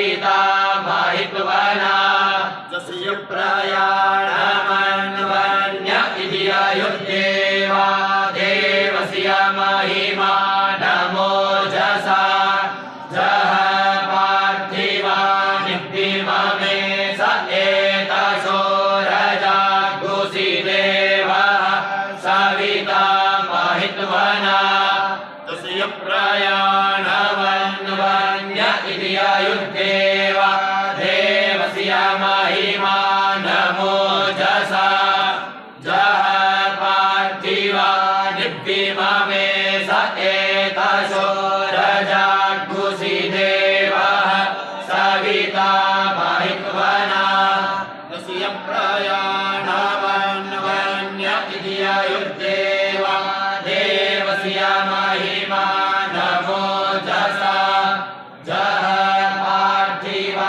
सविता माहित्वना तस्य प्रयाणमन्वन्य इति अयुर्देवा देवस्य महिमा नमो जसा जह पार्थिवानिब्धिममे स एतशो रजागुषि देवः सविता माहित्वना तस्य प्रयाणमन्वन्य इति अयुर्देवा देवस्य महिमा नमो जसा जह पार्थिवानिब्धिममे स एतशो रजागुषि देवः सविता माहित्वना तस्य प्रयाणमन्वन्य इति अयुर्देवा देवस्य महिमा नमो जसा जह पार्थिवानिब्धिममे